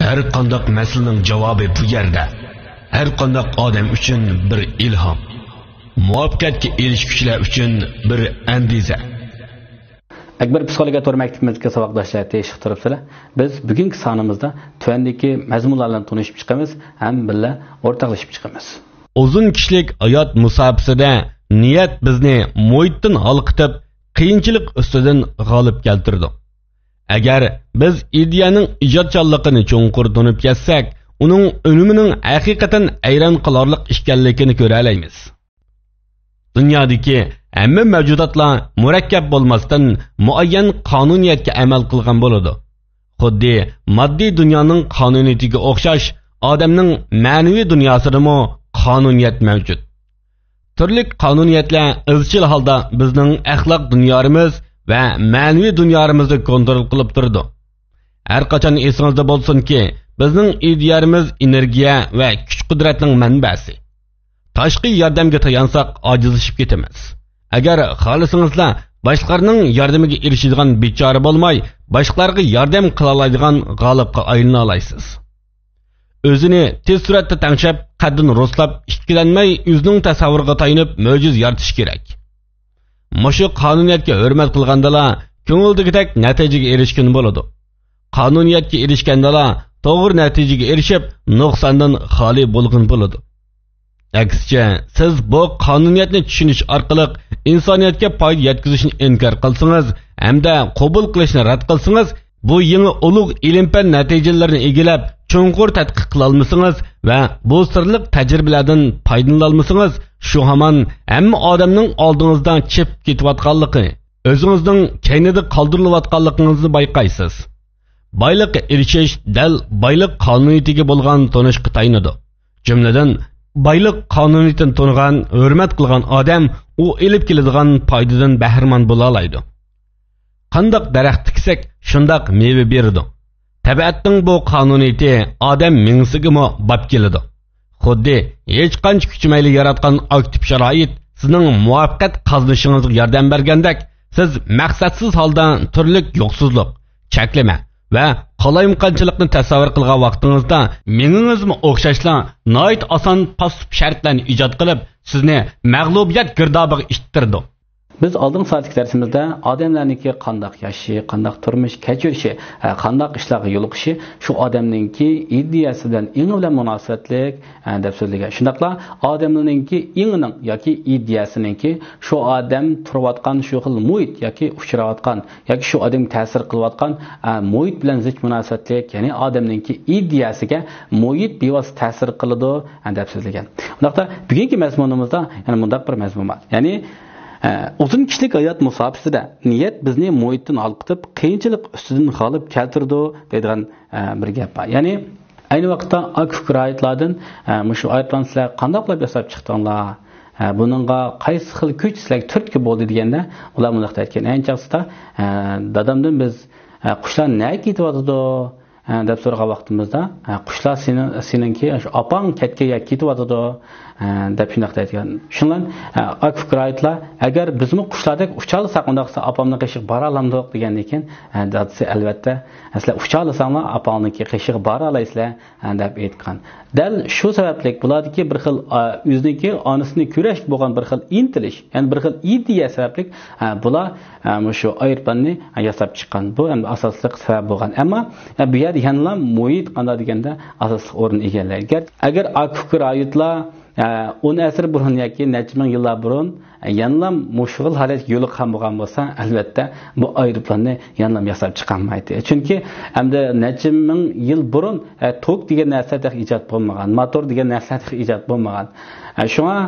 Her qandaq məsələnin cavabı bu yerdə. Her qandaq adam üçün bir ilham. Muvaffaqiyatga erishuvchilar uchun bir andiza. Akbar psixologiya to'g'ri maktabimizga saboqdoshlar teshib turibsizlar. Biz bugungi sonimizda tuvandagi mazmunlarni tanishib chiqamiz, ham birga o'rtoqlashib chiqamiz. Uzun kishlik hayot musabaqasida niyat bizni muhitdan halqitib, qiyinchilik ustidan g'olib keltirdi. Agar biz ideyaning ijodchanligini cho'nqur tunib ketsak, uning o'limining haqiqatan ayron qilarlik ekanligini ko'ra olamiz. Dunyodagi hamma mavjudotlar murakkab bo'lmasdan muayyan qonuniyatga amal qilgan bo'ladi. Xuddi moddiy dunyoning qonuniyatiga o'xshash, odamning ma'naviy dunyosida qonuniyat mavjud. Turli qonuniyatlar izchil holda bizning axloq dunyomiz va ma'naviy dunyomizni kontrol qilib turdi. Har qachon esingizda bo'lsinki, bizning ideyamiz energiya va kuch-qudratning manbasi. Tashqi yordamga tayansak ojizlashib ketamiz. Agar xohlasangizlar, boshqalarning yordamiga erishadigan bechora bo'lmay, boshqalarga yordam qila oladigan g'olibga aylana olasiz. O'zini tez suratda tanshab, qaddini roslab, ikkilanmay o'zining tasavvuriga tayinib mo'jiz yaratish kerak. Mushu qonuniyatga hurmat qilgandalar, ko'ngildagidek natijaga erishgan bo'ladi. Qonuniyatga erishgandalar, to'g'ri natijaga erishib, nuqsondan xoli bo'lgan bo'ladi. Aksicha, siz bu qonuniyatni tushunish orqali insoniyatga foyda yetkazishni inkor qilsangiz hamda qabul qilishni rad qilsangiz, bu yangi ulug' ilm-fan natijalarini egilab, cho'nqur tadqiq qila olmasangiz va bu sirliq tajribalardan foydalana olmasangiz, shu hamon hamma odamning oldingizdan chip ketayotganligini, o'zingizning keynida qoldirilayotganligingizni bayqaysiz. Boylikqa erishish dal boylik qonuniyatiga bo'lgan tonishqa tayinadi. Jumladan, boylik qonuniyatini tonigan, hurmat qilgan odam u elib keladigan foydadan bahramand bo'la oladi. Qandoq daraxt tiksak, shundoq meva beradi. Tabiatning bu qonuniyati odam mingsigimi bab keladi. Xuddi hech qancha kuchmayli yaratgan aktiv sharoit sizning muvaffaqiyat qozonishingizga yordam bergandek, siz maqsadsiz holda turli yo'qsizlik, cheklama va qolayimqanchilikni tasavvur qilgan vaqtingizda mengingizmi o'xshashlar noit oson pasib shartlarni ijod qilib, sizni mag'lubiyat girdobiga ittirdi. Biz oldingi soatlik darsimizda odamlarningki qandoq yashashi, qandoq turmush kechirishi, qandoq ishlarga yo'liqishi shu odamningki ideyasi bilan eng bilan munosabatlik deb so'zlagan. Shundaqla odamlarningki engining yoki ideyasiningki shu odam turayotgan shu xil muhit yoki uchrayotgan yoki shu odamga ta'sir qilayotgan muhit bilan zich munosabatlik, ya'ni odamningki ideyasiga muhit bevosita ta'sir qiladi deb so'zlagan. Undaqda bugungi mazmunimizda yana bundaq bir mazmun bor. Ya'ni uzun kishlik hayot musobaqasida niyat bizni muhitdan halqitib, qiyinchilik ustidan g'olib keltirdi deydigan bir gap bor. Ya'ni ayni vaqtda akfur oyatlardan shu oyatlarni sizlar qanday qilib yasab chiqdinglar? Buningga qaysi xil kuch sizlarga turtki bo'ldi deganda, ular bunday aytgan. Ayniqsa dadamdan biz qushlar nima ketyapti deb so'ragan vaqtimizda, qushlar seningki opang ketga ketyapti deb shunday aytgan. Shundan akfur oyatlar agar bizmi qushlardek ucha olsak, undaqsa opamning qishiq bora olamdiq degan ekan. Dadasi albatta, sizlar ucha olsanglar opangning qishiq bora olaysizlar deb aytgan. Dal shu sababli bulardagi bir xil o'ziniki onasini kurash bo'lgan bir xil intilish, ya'ni bir xil ideya sababli bular shu oyatlarni yasab chiqqan. Bu ham asosli sabab bo'lgan. Ammo bu yer yana muhit qanday deganda asosli o'rin egallaydi. Agar akfur oyatlar 10 asr burun yoki necha ming yillar burun yanlam mushg'ul holat yo'li ham bo'lgan bo'lsa, albatta bu aeroplanni yanlam yasab chiqolmaydi. Chunki hamda necha ming yil burun tok degan narsa ijod bo'lmagan, motor degan narsa ijod bo'lmagan. Shunga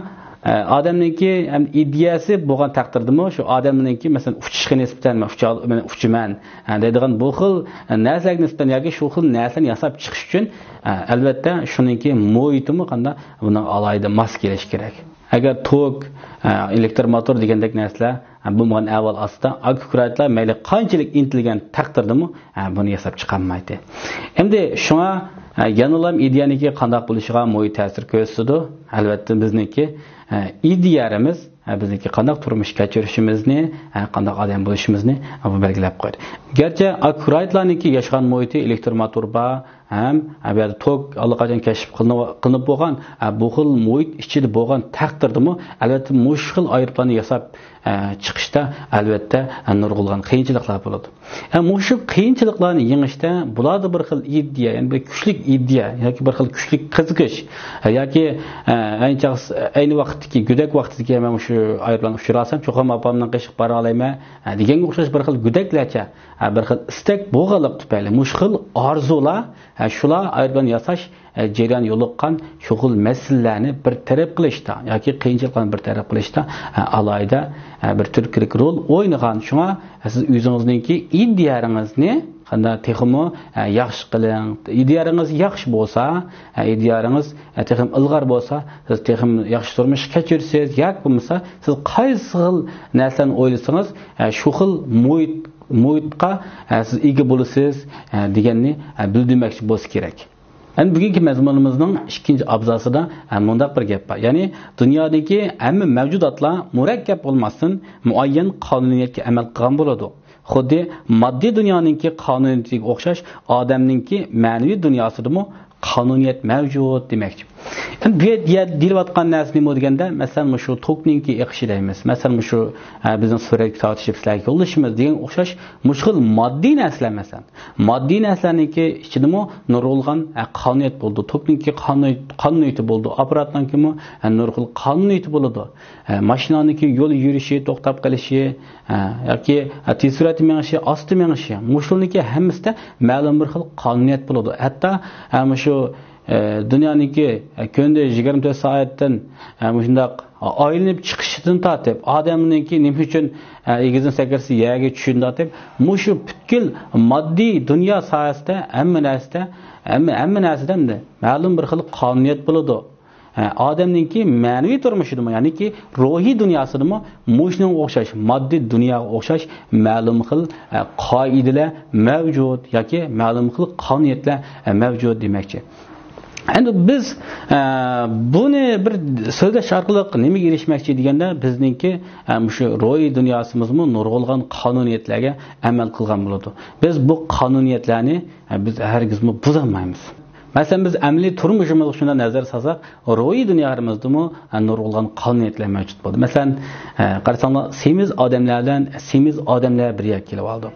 odamningki ham ideyasi bo'lgan taqdirdami, shu odamningki masalan uchishga nisbatan men uchiman deydigan bu xil narsaga nisbatan yoki shu xil narsani yasab chiqish uchun albatta shuningki muhitimi qanday buni alayda mos kelish kerak. Agar tok, elektr motor degandek narsalar bundan avval asda akkuratlar mayli qanchalik intilgan taqdirdami buni yasab chiqolmaydi. Endi shunga yanalam ideyaniki qanday bo'lishiga muhit ta'sir ko'rsatadi. Albatta bizniki ideyamiz bizniki qanday turmush kechirishimizni, qanday odam bo'lishimizni bu belgilab qo'yadi. Garchi akkuratlarniki yashagan muhiti elektr motor bor, ham bu yerda tok allaqachon kashf qilinib bo'lgan bu xil muhit ichida bo'lgan taqdirdimi albatta mush xil aeroplanni yasab chiqishda albatta nurg'ulgan qiyinchiliklar bo'ladi. Mush qiyinchiliklarni yengishda bularda bir xil idea, ya'ni bir kuchli idea yoki bir xil kuchli qiziqish yoki ayni vaqtdagi go'dak vaqtidagi men shu aeroplan uchirasam cho'qim opamdan qiyshiq bora olayman deganga o'xshash bir xil go'daklarcha bir xil istak bo'lganlik tufayli mush xil orzular shular aeroplan yasash jarayon yo'liqqan shughul masalalarni bir taraf qilishda yoki qiyinchiliklarni bir taraf qilishda alayda bir turkilik rol o'ynagan. Shunga siz o'zingizningki ideyangizni qanday texmo yaxshi qiling. Ideyangiz yaxshi bo'lsa, ideyangiz texm ilg'or bo'lsa, siz texm yaxshi turmush kechirsangiz, yoki bo'lmasa siz qaysi xil narsani o'ylasangiz, shu xil muhitga siz ega bo'lasiz deganni bildirmoqchi bo'lsa kerak. Yani bugünkü mezmunumuzun ikinci abzasida mundaq bir gap bor. Ya'ni dunyodagi hamma mavjudotlar murakkab olmasın, muayyan qonuniyatga amal qilgan bo'ladi. Xuddi moddiy dunyoninki qonuniyatiga o'xshash odamninki ma'naviy dunyosidami qonuniyat mavjud demakchi. Yani bu yerda deyilayotgan narsa nima deganda, masalan, shu tokninki iqishi deymiz. Masalan, shu bizning suratga tortishib sizlarga yo'llashimiz degan o'xshash mushkul moddiy narsalar masalan. Moddiy narsalarniki ichidami nurg'ulgan qonuniyat bo'ldi. Tokninki qonuniyati bo'ldi. Apparatninki nurg'ul qonuniyati bo'ladi. Mashinaniki yo'l yurishi, to'xtab qolishi yoki tez suratda menishi, osti menishi, mushulniki hammasida ma'lum bir xil qonuniyat bo'ladi. Hatto shu dunyoniki kunda 24 soatdan shundaq aylanib chiqishidan tortib odamninki nima uchun egizin sakarsi yerga tushishini tortib mushu butkul moddiy dunyo sohasida hamma narsada ma'lum bir xil qonuniyat bo'ladi. Odamninki ma'naviy turmushidami, ya'niki ruhiy dunyosidami mushning o'xshash moddiy dunyoga o'xshash ma'lum xil qoidalar mavjud yoki ma'lum xil qonuniyatlar mavjud demakchi. Endi biz buni bir so'zlash orqali nimaga erishmoqchi deganda bizningki shu ruhiy dunyosimizmi nurg'ulgan qonuniyatlarga amal qilgan bo'ladi. Biz bu qonuniyatlarni biz hargizmi buzolmaymiz. Masalan biz amaliy turmushimizga shunday nazar solsak, ruhiy dunyomizdami nurg'ulgan qonuniyatlar mavjud bo'ladi. Masalan, qarasanglar, semiz odamlar bir yerga kelib oldi.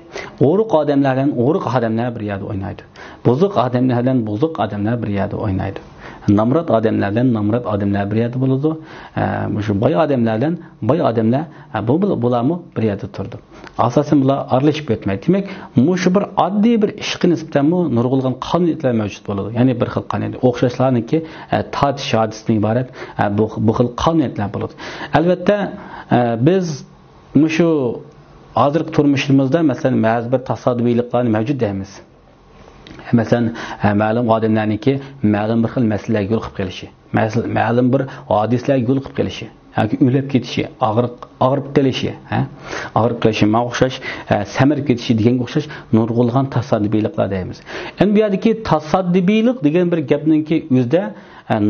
O'riq odamlardan o'riq odamlar bir yerda o'ynaydi. Buzuq odamlardan buzuq odamlar bir yerda o'ynaydi. Namrat odamlardan namrat odamlar bir yerda bo'ladi. Shu boy odamlardan boy odamlar bularmi bir yerda turdi. Asosan bular aralashib ketmaydi. Demak, shu bir oddiy bir ishga nisbatan nurg'ulgan qonuniyatlar mavjud bo'ladi. Ya'ni bir xil qonuniyat o'xshashlarniki tortish hodisasidan iborat bu xil qonuniyatlar bo'ladi. Albatta biz shu hozirgi turmushimizda masalan ba'zi bir tasodifiyliklar mavjud deymiz. Masalan, ma'lum odamlarniki ma'lum bir xil masalalarga yo'l qilib kelishi, ma'lum bir hodisalarga yo'l qilib kelishi yoki o'lib ketishi, og'rib kelishi, og'rib kelishi, o'xshash samirib ketishi deganga o'xshash nurg'ulgan tasodifiyliklar deymiz. Endi bu yerdagi tasodifiylik degan bir gapninki o'zida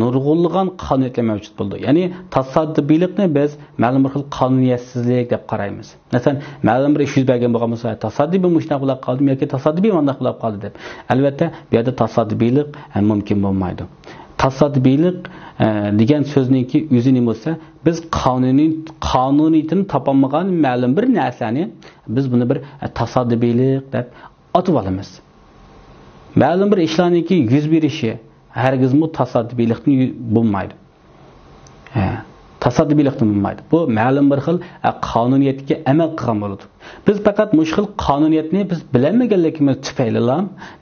nurg'ulgan qonuniyatlar mavjud bo'ldi. Ya'ni tasodifiylikni biz ma'lum bir xil qonuniyatsizlik deb qaraymiz. Masalan, ma'lum bir ish yuz bergan bo'lgan bo'lsa, tasodifiy mushunday bo'lib qoldi yoki tasodifiy bunday bo'lib qoldi deb. Albatta, bu yerda tasodifiylik mumkin bo'lmaydi. Tasodifiylik degan so'zningki o'zi nima bo'lsa, biz qonuniyatini topolmagan ma'lum bir narsani biz buni bir tasodifiylik deb atib olamiz. Ma'lum bir ishlarningki yuz berishi hargizmi tasodifiylikni bo'lmaydi. Tasodifiylikni bo'lmaydi. Bu ma'lum bir xil qonuniyatga amal qilgan bo'ladi. Biz faqat mushkil qonuniyatni biz bilmaganligimiz tufayli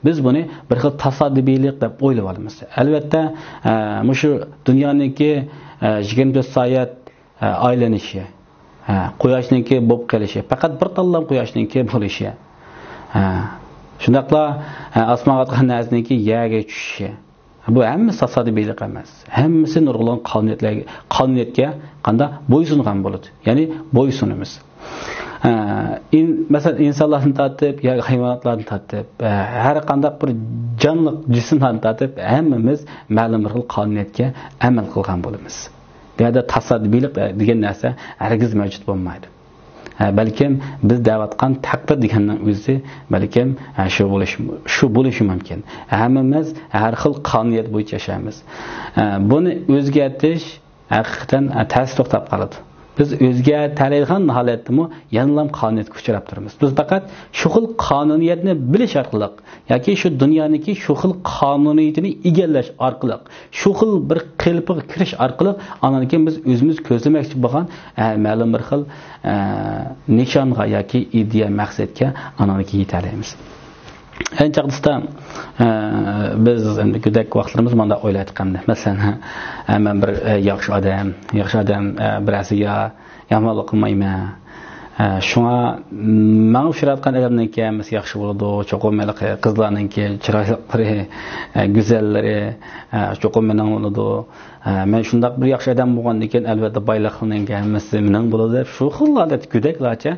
biz buni bir xil tasodifiylik deb o'ylab olamiz. Albatta, shu dunyoniki 24 soat aylanishi, quyoshninki bo'lib qolishi, faqat bir tanlam quyoshninki bo'lishi. Shundaqla osmonga chiqqan narsaniki yerga tushishi. Bu hammasi tasodifiylik emas. Hammasi nurg'ulgan qonuniyatga qanday bo'ysungan bo'ladi. Ya'ni bo'ysunimiz. Masalan, insonlarni tatib, yoki hayvonotlarni tatib, har qanday bir jonli jismlarni tatib, hammamiz ma'lum bir xil qonuniyatga amal qilgan bo'lamiz. Bu yerda tasodifiylik degan narsa hargiz mavjud bo'lmaydi. balkim biz da'vatgan taqdir deganning o'zi balkim shu bo'lishi mumkin. Hammamiz har xil qonuniyat bo'yicha yashaymiz. Buni o'zgartirish haqiqatan ta'sir to'xtab qoladi. Biz o'zga taraydigan holatdami yanılam qonuniyatga uchrab turamiz. Biz faqat shu xil qonuniyatni bilish orqali yoki shu dunyoniki shu xil qonuniyatini egallash orqali, shu xil bir qilpiga kirish orqali ananki biz o'zimiz ko'zlamoqchi bo'lgan ma'lum bir xil nishonga yoki ideya maqsadga ananki yetalaymiz. En çağdısda biz güdek vaqtlarımız manda o'ylayotganda, masalan, men bir yaxshi odam birasiga yomonlik qilmayman. Şuna men uchratgan odamniki ham yaxshi bo'ladi, cho'qim qizlarniki chiroylilari, go'zallari cho'qim mening bo'ladi. Men shundaq bir yaxshi odam bo'lgandan keyin albatta boyliqning hammasi mening bo'ladi deb shu xillarda kudaklarcha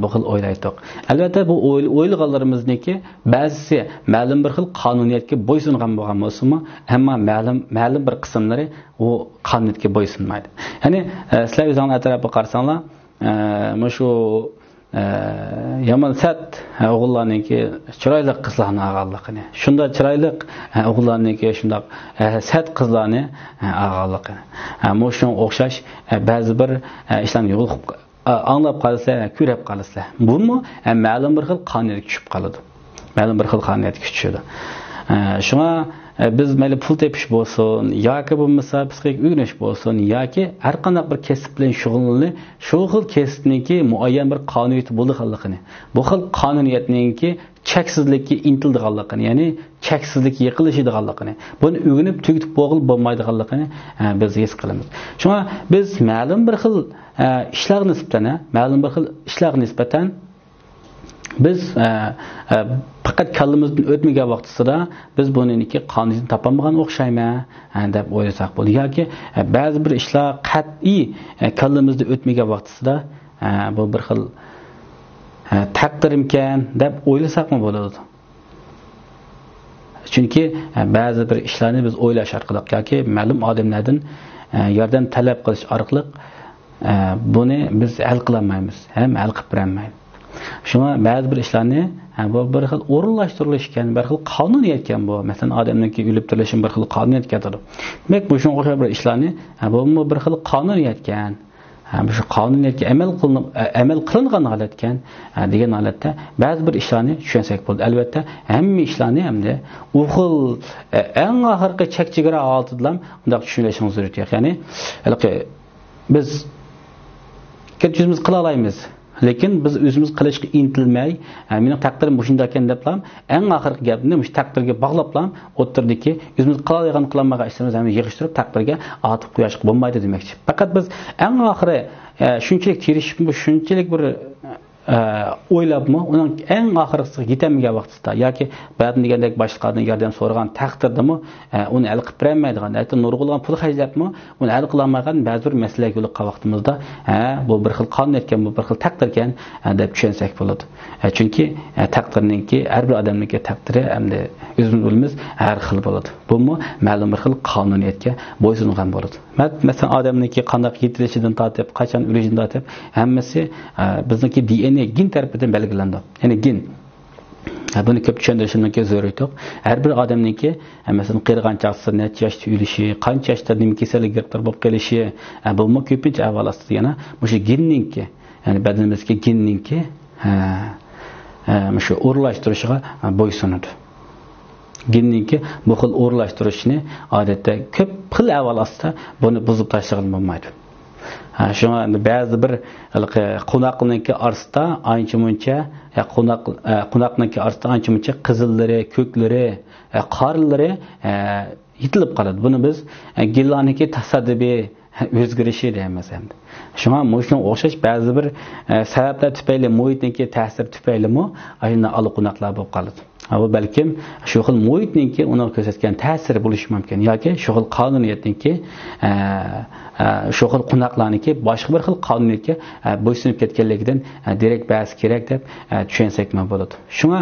bu xil o'ylaydik. Albatta bu o'ylaganlarimizniki ba'zisi ma'lum bir xil qonuniyatga bo'ysungan bo'lgan bo'lsa-mu, ammo ma'lum bir qismlari u qonuniyatga bo'ysunmaydi. Ya'ni sizlar o'zingizlar atrofga qarasanglar, şu yaman sat o'g'illarniki chiroyli qizlarni ag'alligini, shunda chiroyli o'g'illarniki shunda sat qizlarni ag'alligini. Shunga o'xshash ba'zi bir ishlarni yo'q anglab qolsa, ko'rib qolsa, bumi ma'lum bir xil qonuniyatga tushib qoladi. Ma'lum bir xil qonuniyatga tushadi. Shunga biz mayli pul tepish bo'lsin yoki bo'lmasa psixik o'rganish bo'lsin yoki har qanday bir kasb bilan shug'ullanib shu xil kasbniki muayyan bir qonuniyati bo'lganligini, bu xil qonuniyatningki cheksizlikka intilganligini, ya'ni cheksizlik yiqilishadiganligini, buni o'rganib tugitib bo'lmaydiganligini biz his qilamiz. Shunga biz ma'lum bir xil ishlarga nisbatan biz faqat kallimizdan o'tmagan vaqtida biz buningki qonuniyatini topolmagan o'xshayman deb o'ylasak bo'ladi. Yoki ba'zi bir ishlar qat'iy kallimizdan o'tmagan vaqtida bu bir xil taqdirimkan deb o'ylasakmi bo'ladi. Chunki ba'zi bir ishlarni biz o'ylash orqali yoki ma'lum odamlardan yordam talab qilish orqali buni biz hal qila olmaymiz, ham hal qilib bermaymiz. Shunga ba'zi bir ishlarni bu bir xil o'rinlashtirilishgan, bir xil qonuniyat ekan bu. Masalan, odamniki o'lib tirishi bir xil qonuniyat ekan. Demak, bu shunga o'xshash bir ishlarni bu bir xil qonuniyat ekan. Shu qonuniyatga amal qilingan holat ekan degan holatda ba'zi bir ishlarni tushunsak bo'ladi. Albatta, hamma ishlarni hamda u xil eng oxirgi chek-chegara oltida ham undaq tushunishimiz zarur. Ya'ni, biz o'zimiz qila olamiz. Lekin biz o'zimiz qilishga intilmay, mening taqdirim shunday ekan deblam, eng oxirgi gapni shu taqdirga bog'lablam o'tirdiki, o'zimiz qiladigan qilmagan ishlarimizni ham yig'ishtirib taqdirga atib qo'yishga bo'lmaydi demoqchi. Faqat biz eng oxiri shunchalik tirishib, shunchalik bir o'ylabmi, uning eng oxirisiga yetamagan vaqtida yoki ba'zi degandek boshqalardan yordam so'ragan taqdirdami, uni hal qilib bermaydigan, aytib nurg'ulgan pul xarjlabmi, uni hal qila olmagan ba'zi bir masalaga yo'liqqan vaqtimizda, bu bir xil qonun etgan, bu bir xil taqdir ekan deb tushunsak bo'ladi. Chunki taqdirninki har bir odamniki taqdiri hamda o'zimiz bilamiz har xil bo'ladi. Bu ma'lum bir xil qonuniyatga bo'ysungan bo'ladi. Masalan, odamniki qanday yetilishidan tortib, qachon o'lishidan tortib, hammasi bizniki DNA gen tarafidan belgilandi. Ya'ni gen. Buni ko'p tushuntirishimga zarur yo'q. Har bir odamniki, masalan, qirg'ancha necha yoshda o'lishi, qancha yoshda nima kasallikka giribtor bo'lib qolishi, bu ko'pincha avval ostida yana o'sha genninki, ya'ni badanimizga genninki shu o'rlashtirishiga bo'ysunadi. Genninki bu xil o'rlashtirishni odatda ko'p xil avval ostida buni buzib tashlagan bo'lmaydi. Shunga ba'zi bir qo'noqniki orasida ancha-muncha qo'noqniki orasida ancha-muncha qizillari, ko'klari, qorlari yitilib qoladi. Buni biz gillaniki tasaddubiy o'zgarishi deymiz endi. Shunga shunga o'xshash ba'zi bir sabablar tufayli muhitniki ta'sir tufaylimi ayna aloqonoqlar bo'lib qoladi. Bu balkim shu xil muhitniki uni ko'rsatgan ta'sir bo'lishi mumkin yoki shu xil qonuniyatniki shu xil qo'noqlarniki boshqa bir xil qonuniyatga bo'ysunib ketganligidan direkt ba'zi kerak deb tushunsak ham bo'ladi. Shunga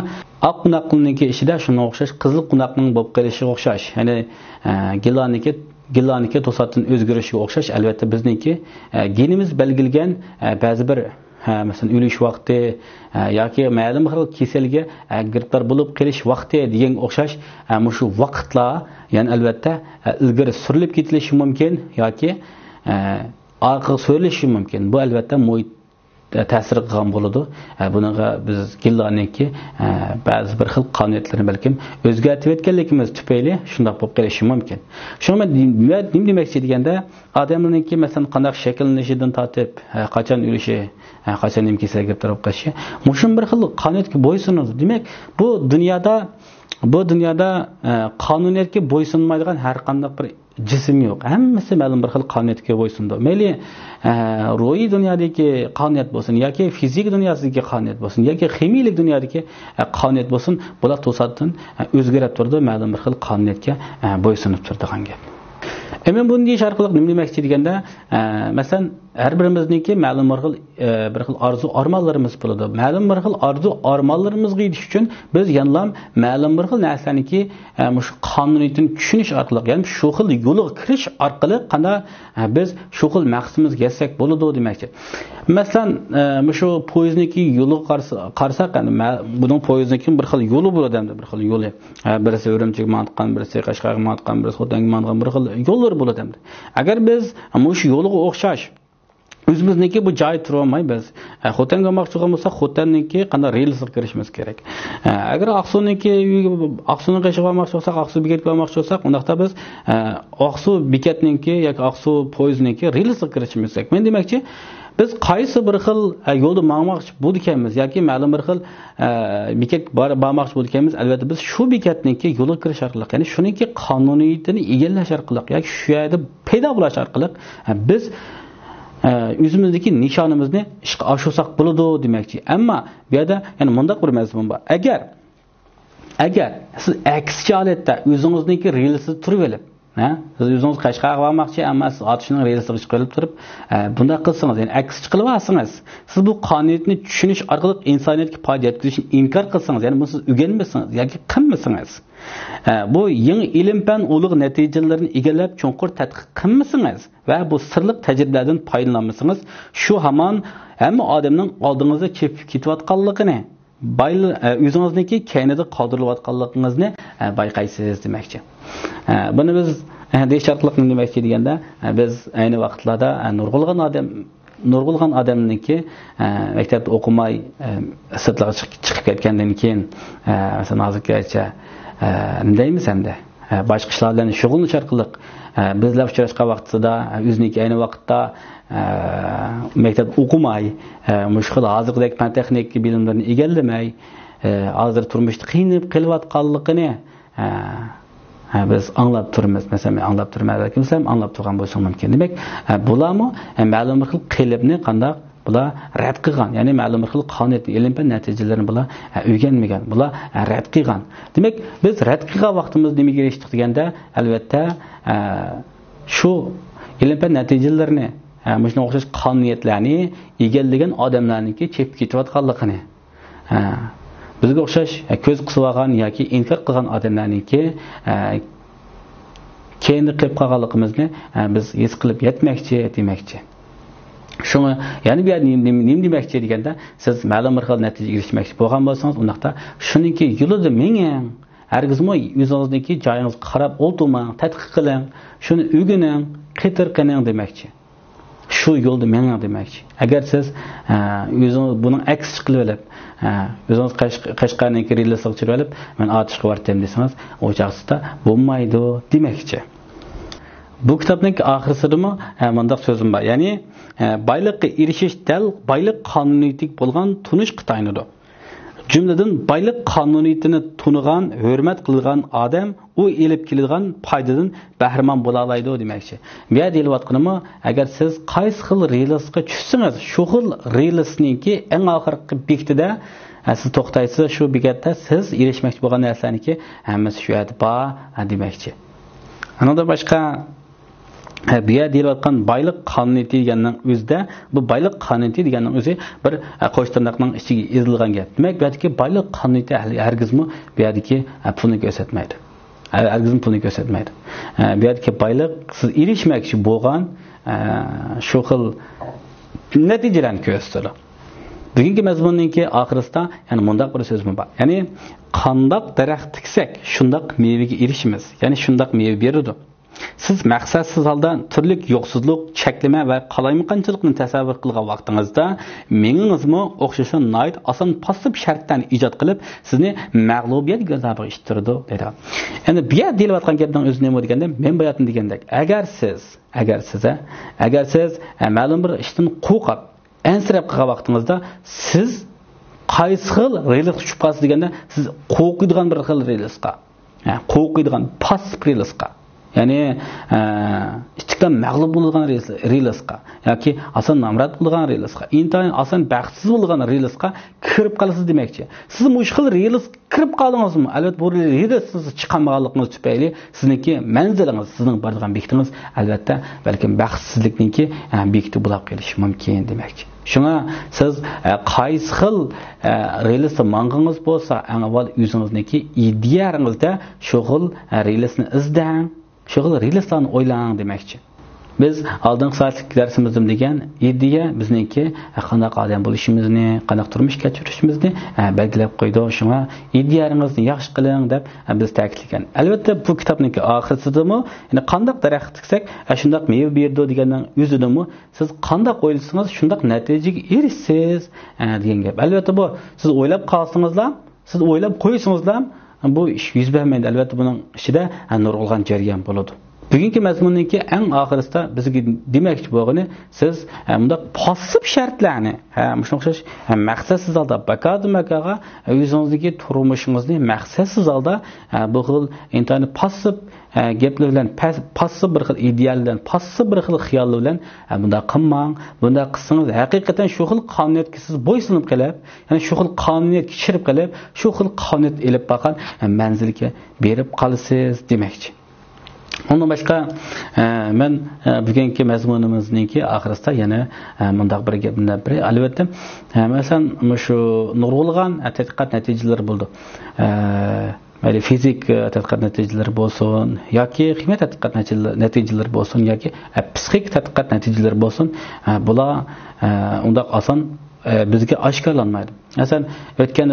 oq qo'noqniki ishida shunga o'xshash qizil qo'noqning bo'lib qolishiga o'xshash, ya'ni gillaniki to'satdan o'zgarishiga o'xshash. Albatta bizniki genimiz belgilgan ba'zi bir masalan o'lish vaqti yoki ma'lum xil kasalga giribtor bo'lib qolish vaqti degan o'xshash shu vaqtlar ya'ni albatta ilgari surilib ketilishi mumkin yoki orqaga surilishi mumkin. Bu albatta muhit ta'sir qilgan bo'ladi. Bunaqa biz gillarniki ba'zi bir xil qonuniyatlarni balkim o'zgartib etganligimiz tufayli shunday bo'lib qolishi mumkin. Shuni nima demoqchi deganda, odamlarniki masalan qanday shakllanishidan tortib, qachon o'lishi, qachon nima kasalga kirib turib qolishi, mushun bir xil qonuniyatga bo'ysunadi. Demak, bu dunyoda qonuniyatga bo'ysunmaydigan har qanday bir jism yo'q. Hammasi ma'lum bir xil qonuniyatga bo'ysunadi. Mayli ruhiy dunyodagi qonuniyat bo'lsin yoki fizik dunyosidagi qonuniyat bo'lsin yoki ximiylik dunyodagi qonuniyat bo'lsin, bular to'satdan o'zgarib turdi, ma'lum bir xil qonuniyatga bo'ysunib turadigan gap. Men buni deyish orqali nima demoqchi deganda, masalan, har birimizniki ma'lum bir xil orzu armonlarimiz bo'ladi. Ma'lum bir xil orzu armonlarimizga yetish uchun biz yanlam ma'lum bir xil narsaniki shu qonuniyatni tushunish orqali, ya'ni shu xil yo'lga kirish orqali qanday biz shu xil maqsadimizga yetsak bo'ladi demoqchi. Masalan, shu poyezdniki yo'liga qarasak, buning poyezdniki bir xil yo'li bo'ladi, bir xil yo'li. Birisi Urumchiga mantqan, birisi Qashqarga mantqan, birisi Xotanga mantqan bir xil yo'llar bo'ladi. Agar biz shu yo'liga o'xshash o'zimizniki bu joy turolmay biz Xotanga olmoqchi bo'lsak, Xotanniki qanday relsga kirishimiz kerak. Agar Oqsuning qishiga olmoqchi bo'lsak, Oqsu bekatga olmoqchi bo'lsak, undaqda biz Oqsu bekatniki yoki Oqsu poyezdniki relsga kirishimiz kerak. Men demoqchi, biz qaysi bir xil yo'lda bormoqchi bo'lganmiz yoki ma'lum bir xil bekat bormoqchi bo'lganmiz, albatta biz shu bekatniki yo'lga kirish orqali, ya'ni shuningki qonuniyatini egallash orqali yoki shu yerda paydo bo'lish orqali biz o'zimizdagi nishonimizni ishga oshirsak bo'ladi demoqchi. Ammo bu yerda yana mundaq bir mazmun bor. Agar siz aksicha holatda o'zingizniki relsida turib olib, siz o'zingiz Qashqarga bormoqchi, ammo siz otishning relsida chiqib turib, bunday qilsangiz, ya'ni aksicha qilib olsangiz, siz bu qonuniyatni tushunish orqali insoniyatga foyda yetkazishni inkor qilsangiz, ya'ni siz o'rganmasangiz yoki qilmasangiz, bu yangi ilm-fan ulug' natijalarini egallab cho'nqur tadqiq qilmasangiz va bu sirliq tajribalardan foydalanmasangiz, shu hamon hamma odamning oldingizda ketayotganligini, o'zingizniki kaynida qoldirilayotganligingizni bayqaysiz demoqchi. Buni biz deyisharliq nima demoqchi deganda, biz ayni vaqtlarda nurg'ulg'an odamniki maktabda o'qimay sirtlarga chiqib ketgandan keyin masalan hozirgacha nima deymiz endi boshqa ishlar bilan shug'ullanish orqali bizlar uchrashgan vaqtida o'ziniki ayni vaqtda maktabda o'qimay mushkul hozirgidek fan texnik bilimlarni egallamay hozir turmushda qiynalib kelayotganligini biz anglab turibmiz. Masalan, men anglab turman yoki sizlar anglab turgan bo'lsangiz mumkin. Demak, bularmi ma'lum bir xil qilibni qanday bular rad qilgan, ya'ni ma'lum bir xil qonuniyat ilm-fan natijalarini bular o'rganmagan, bular rad qilgan. Demak, biz rad qilgan vaqtimiz nimaga erishdik deganda, albatta shu ilm-fan natijalarini shunga o'xshash qonuniyatlarni egallagan odamlarniki chepib ketayotganligini, bizga o'xshash ko'z qisib olgan yoki inkor qilgan odamlarniki keyinda qilib qolganligimizni biz his qilib yetmoqchi demoqchi. Shuni ya'ni bu yerda nima demoqchi deganda, siz ma'lum bir xil natijaga erishmoqchi bo'lgan bo'lsangiz, undaqda shuningki yo'lida menging, hargizmi o'zingizniki joyingizga qarab o'tirmang, tadqiq qiling, shuni o'rganing, qitirqining demoqchi. Shu yo'lda menging demoqchi. Agar siz o'zingiz buning aksi qilib olib, o'zingiz Qashqarniki relsga chiqib olib, men otishga bordim desangiz, o'chaqsida bo'lmaydi demoqchi. Bu kitobning oxirisidami mundaq so'zim bor. Ya'ni boylikqa erishish dal boylik qonuniyatiga bo'lgan tunish qitaynidir. Jumladan boylik qonuniyatini tunigan, hurmat qilgan odam u elib keladigan foydadan bahramon bo'la oladi demoqchi. Bu yerda deyotganimi, agar siz qaysi xil relsga tushsangiz, shu xil relsniki eng oxirgi bekatida siz to'xtaysiz, shu bekatda siz erishmoqchi bo'lgan narsaniki hammasi shu yerda bor demoqchi. Anada boshqa bu yerda deyilgan boylik qonuniyati deganning o'zida, bu boylik qonuniyati deganning o'zi bir qo'shtirnoqning ichiga ezilgan gap. Demak, bu yerdagi boylik qonuniyati hargizmi bu yerdagi pulni ko'rsatmaydi. Hargizmi pulni ko'rsatmaydi. Bu yerdagi boylik siz erishmoqchi bo'lgan shu xil natijalarni ko'rsatadi. Bugungi mazmunninki oxirisida ya'ni mundaq bir so'z bor. Ya'ni qandoq daraxt tiksak, shundoq mevaga erishimiz. Ya'ni shundoq meva beradi. Siz maqsadsiz holda turli yo'qsizlik, cheklama va qalaymiqanchilikni tasavvur qilgan vaqtingizda meningizmi o'xshashi nihoyat oson passiv shartdan ijod qilib sizni mag'lubiyat gazobiga ishtirdi dedi. Endi bu yerda deyotgan gapning o'zi nima deganda men bayotim degandek agar siz ma'lum bir ishdan qo'rqib ansirab qolgan vaqtingizda siz qaysi xil relis tushib qolasiz deganda siz qo'rqadigan bir xil relisqa, qo'rqadigan passiv relisqa, ya'ni istiqlal mag'lub bo'lgan relisqa yoki oson namrat bo'lgan relisqa, intayin oson baxtsiz bo'lgan relisqa kirib qolasiz demakchi. Siz mushkil relis kirib qoldingizmi? Albatta bu relis siz chiqolmaganligingiz tufayli sizniki manzilingiz, sizning borgan bekitingiz albatta balkim baxtsizlikniki bekiti bo'lib qolishi mumkin demakchi. Shuna siz qaysi xil relisni mangingiz bo'lsa, avval o'zingizniki ideyaringizda shu xil relisni izdang, shu xil relislarni o'ylang demakchi. Biz oldingi soatlik darsimizda degan ideya bizniki qanday odam bo'lishimizni, qanday turmush kechirishimizni belgilab qo'ydi. Shuna ideyangizni yaxshi qiling deb biz ta'kidlagan. Albatta bu kitobniki oxiridami, ya'ni qanday daraxt tiksak, shunday meva berdi degandan o'zidami siz qanday o'ylasangiz shunday natijaga erishsiz degan gap. Albatta bu siz o'ylab qolsangizlar, siz o'ylab qo'ysangizlar bu ish yuz bermaydi. Albatta buning ichida nurg'ulg'an jarayon bo'ladi. Bugungi mazmunniki eng oxirisida bizga demoqchi bo'lgani siz bunda passiv shartlarni shunga o'xshash maqsadsiz holda makaga o'zingizdagi turmushingizni maqsadsiz holda bu xil internet passiv gaplar bilan passiv bir xil ideal bilan passiv bir xil xiyol bilan bunda qilmang. Bunda qilsangiz haqiqatan shu xil qonuniyatga siz bo'ysunib qolib, ya'ni shu xil qonuniyatga tushirib qolib, shu xil qonuniyat elib boqqan manzilga berib qolasiz demoqchi. Ondan başqa men bugungi mazmunimizningki oxirisida yana mundaq bir gapni albatta masalan shu nurg'ulg'an tadqiqot natijalari bo'ldi. Mayli fizik tadqiqot natijalari bo'lsin yoki kimyo tadqiqot natijalari bo'lsin yoki psixik tadqiqot natijalari bo'lsin, bular undaq oson bizga oshkorlanmaydi. Masalan o'tgan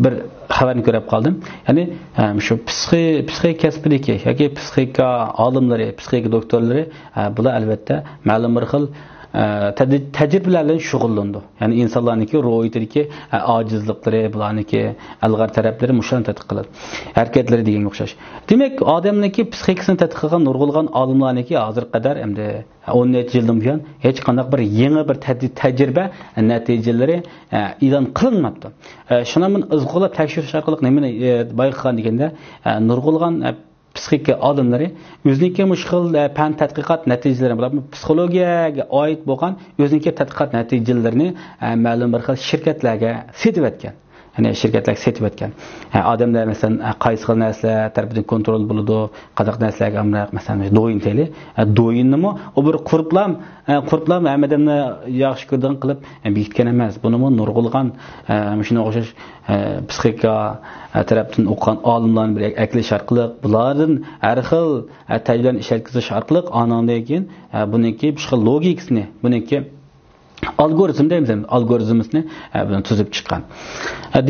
bir xabarni ko'rib qoldim. Ya'ni shu psixik kasbidagi yoki psixika olimlari, psixika doktorlari bular albatta ma'lum bir xil tajribalar bilan shug'ullandi. Ya'ni insonlarniki ro'yitidagi ojizliklari, bularniki ilg'or taraflari mushon tadqiq qiladi. Harakatlari deganga o'xshash. Demak, odamniki psixikasini tadqiq qilgan nurg'ulg'an olimlarniki hozir qadar endi 10 yildan buyon hech qanday bir yangi bir tajriba natijalari e'lon qilinmabdi. Shuni men izg'olab tekshirish orqali nimani bayqagan deganda nurg'ulg'an psixika olimlari o'ziniki mushkil fan tadqiqot natijalarini bilan psixologiyaga oid bo'lgan o'ziniki tadqiqot natijalarini ma'lum bir xil shirkatlarga setib etgan. Ya'ni shirkatlar setib etgan. Odamlar masalan qaysi xil narsalar tarafidan kontrol bo'ladi, qanday narsalarga amroq masalan do'yin teli, do'yinnimi u bir quruplam hammadanni yaxshi ko'rgan qilib bekitgan emas. Buni nurg'ulg'an shunga o'xshash psixika tarafdan o'qigan olimlarning bir aklash orqali bulardan har xil tajribalarni ishlatkizish orqali anondan keyin buniki bir xil logikasini, buniki algoritm deymiz, algoritmni bilan tuzib chiqqan.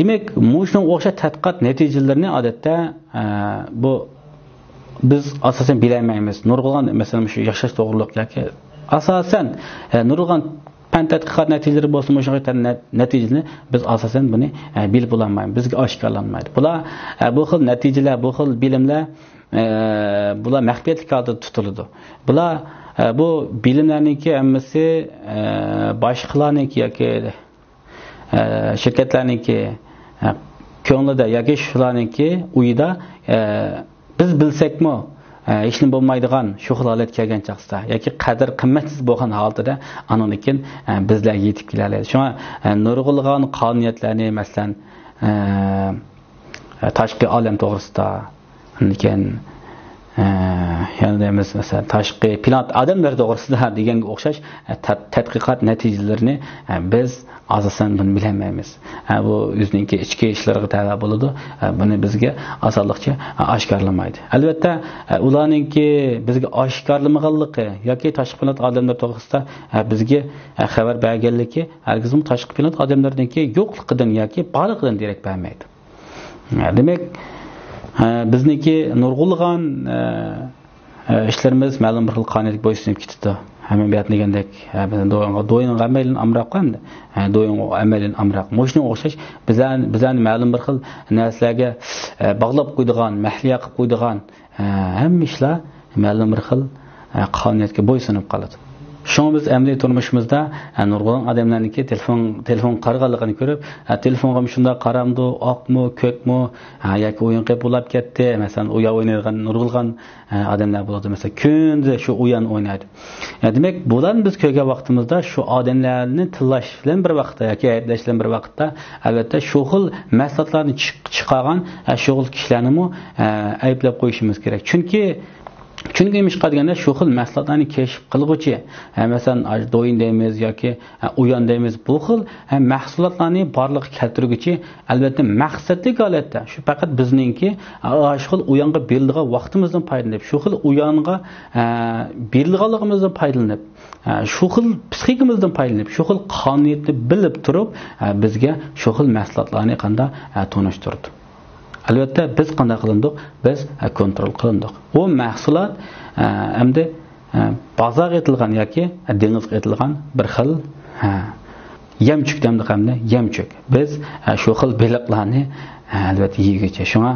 Demak, shunga o'xshash tadqiqot natijalarini odatda bu biz asosan bilmaymiz. Nurg'ulg'an masalan shu yashash to'g'riliq yoki asosan nurg'ulg'an fan tadqiqot natijalari bo'lsa, o'sha natijalarni biz asosan buni bilib bo'lmaymiz. Bizga oshkorlanmaydi. Bular bu xil natijalar, bu xil bilimlar bular maxfiyatlik holda tutiladi. Bular bu bilimlarniki hammasi boshqalarniki yoki shirkatlarniki ko'nglida yoki shularniki uyida biz bilsakmi hech nima bo'lmaydigan shu xil holat kelgan chaqsa yoki qadr qimmatsiz bo'lgan holatda anonikin bizlarga yetib keladi. Shuna nurg'ulg'an qonuniyatlarni masalan tashqi olam to'g'risida lekin yani deymiz mesela tashqi plan odamlar to'g'risida deganga o'xshash tadqiqot natijalarini biz asosan buni bilmaymiz. Bu o'zining ichki ishlariga tava bo'ladi. Buni bizga osonlikcha oshkorlamaydi. Albatta, ularningki bizga oshkorlamaganligi yoki tashqi plan odamlar to'g'risida bizga xabar berganligi hargizmi tashqi plan odamlarningki yo'qligidan yoki borligidan derak bermaydi. Demak, bizniki nurg'ulg'an ishlarimiz ma'lum bir xil qonunga bo'ysunib ketdi. Hemen bir degandek do'yinga amalin amroq qamdi. Do'yinga amalin amroq. Mo'shni o'xshash bizani ma'lum bir xil narsalarga bog'lab qo'ydigan, mahliya qilib qo'ydigan hamma ishlar ma'lum bir xil qonunga bo'ysunib qoladi. Şunu biz emri turmuşumuzda nurg'un odamlarniki telefon qarg'anligini ko'rib, telefonga shunda qaramdi, oqmi, ko'kmi, yoki o'yin qilib bo'lib ketdi. Masalan, uya o'ynaydigan nurg'ulgan odamlar bo'ladi. Masalan, kunda shu o'yin o'ynaydi. Demak, bularni biz ko'rgan vaqtimizda shu odamlarni tillash bilan bir vaqtda yoki aytlash bilan bir vaqtda albatta shu xil maslahatlarni chiqargan shu xil kishilarni ayblab qo'yishimiz kerak. Chunki ish qilganda shu xil mahsulotlarni kashf qilguvchi, masalan, do'yin deymiz yoki uyon deymiz, bu xil mahsulotlarni borliqqa keltirguvchi albatta maqsadli holatda shu faqat bizningki shu xil uyonga berilgan vaqtimizdan foydalanib, shu xil uyonga berilganligimizdan foydalanib, shu xil psixikamizdan foydalanib, shu xil qonuniyatni bilib turib bizga shu xil mahsulotlarni qanday tanishtirdi. Albatta biz qanday qilindik? Biz kontrol qilindik. Bu mahsulot hamda bozorga etilgan yoki dengizga etilgan bir xil yemchuk demdik hamda yemchuk. Biz shu xil baliqlarni albatta yeyigacha. Shunga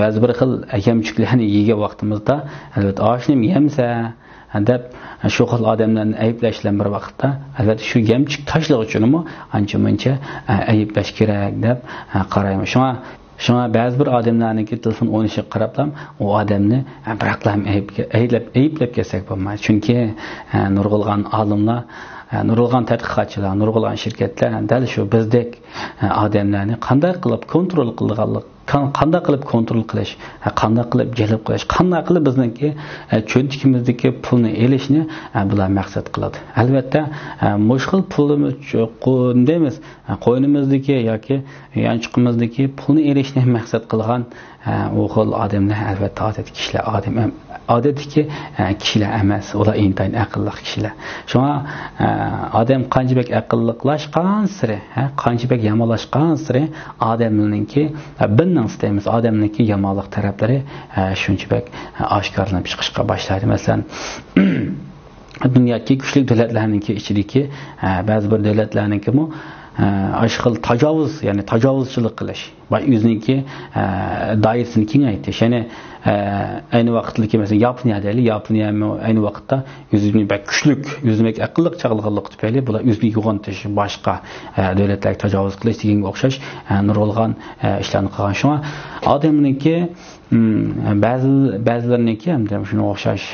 ba'zi bir xil yemchuklarni yegan vaqtimizda albatta oshnim yemsa deb shu xil odamlarni ayblashlar bir vaqtda albatta shu yemchuk tashligi uchunmi ancha-muncha ayblash kerak deb qaraymiz. Şuna ba'zi bir odamlarningki telefon o'ynashi qarablam, u odamni biraqlam ayblab kelsak bo'lmaydi. Chunki nurg'ulg'an olimlar, nurg'ulg'an tadqiqotchilar, nurg'ulg'an shirkatlar dal shu bizdek odamlarni qanday qilib kontrol qilganlik, qanday qilib kontrol qilish, qanday qilib jalb qilish, qanday qilib bizningki cho'ntikimizdagi pulni elishni bular maqsad qiladi. Albatta, mushkil pulimiz qo'ndaymiz, qo'ynimizdagi yoki yanchiqimizdagi pulni elishni maqsad qilgan u xil odamlar albatta odatiy kishilar, odatdagi kishilar emas, ular intayin aqlli kishilar. Shunga odam qanchalik aqlliqlashgan sari, qanchalik yomonlashgan sari odamlarningki istaymiz, odamningki yomonlik taraflari shunchalik oshkorlanib chiqishga boshlaydi. Masalan, dunyodagi kuchli davlatlarningki ichidagi ba'zi bir davlatlarningki aşkıl tajavuz, yani tajavuzçılık qilish va o'ziniki doirasini kengaytirish. Yani aynı vaqtdagi mesela Yaponiya aynı vaqtda o'zining kuchlik, o'zining aqlliq chaqilganlik tufayli bular o'zini yo'g'ontish, boshqa davlatlarga tajovuz qilish deganga o'xshash nurg'ulg'an ishlarni qilgan. Shunga odamningki ba'zilariniki ham shunga o'xshash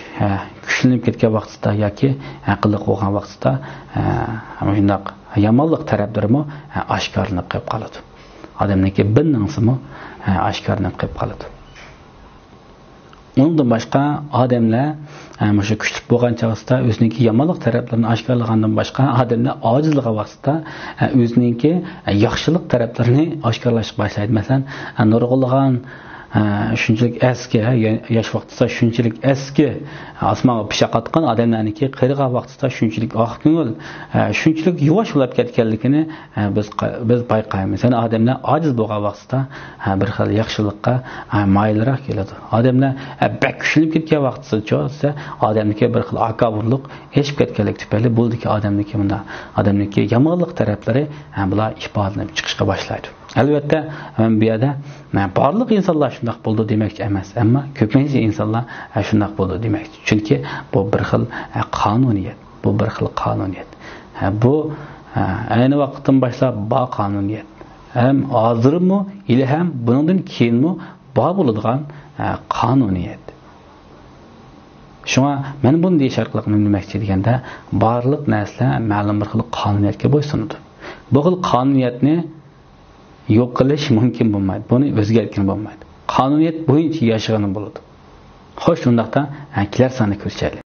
kuchlanib ketgan vaqtida yoki aqlli bo'lgan vaqtida shunday yomonlik taraflarimi oshkorlanib qolib qoladi. Odamniki binnansimi oshkorlanib qolib qoladi. Undan boshqa odamlar o'sha kuchli bo'lgan chog'da o'ziniki yomonlik taraflarini oshkorlagandan boshqa odamlar ojizligi vaqtida o'ziniki yaxshilik taraflarini oshkorlashga boshlaydi. Masalan, nurg'ulg'an shunchalik eski yosh vaqtida shunchalik eski osmonga pishaqatgan odamlarniki qirg'a vaqtida shunchalik oq ko'ngil, shunchalik yuvosh bo'lib ketganligini biz payqaymiz. Yani odamlar ojiz bo'lgan vaqtida bir xil yaxshilikqa moyilroq keladi. Odamlar bak kuchlanib ketgan vaqtida odamniki bir xil akaburlik eshib ketganlik tufayli bo'ldiki odamniki yomonlik taraflari bular ifodalanib chiqishga boshlaydi. Albatta, bu yerda barliq insonlar shunday bo'ldi demakchi emas, ammo ko'pincha insonlar shunday bo'ldi demakchi. Chunki bu bir xil qonuniyat, bu ayni vaqtdan boshlab bu qonuniyat. Ham hozirmi, ili ham bundan keyinmi bor bo'ladigan qonuniyat. Shunga men buni deyish orqali nima demoqchi deganda, barliq narsalar ma'lum bir xil qonuniyatga bo'ysunadi. Bu xil qonuniyatni yo'q qilish mumkin bo'lmaydi. Buni o'zgartirib bo'lmaydi. Qonuniyat bo'yicha yashagan bo'ladi. Xo'sh, undaqda kelar sonni ko'rishaylik.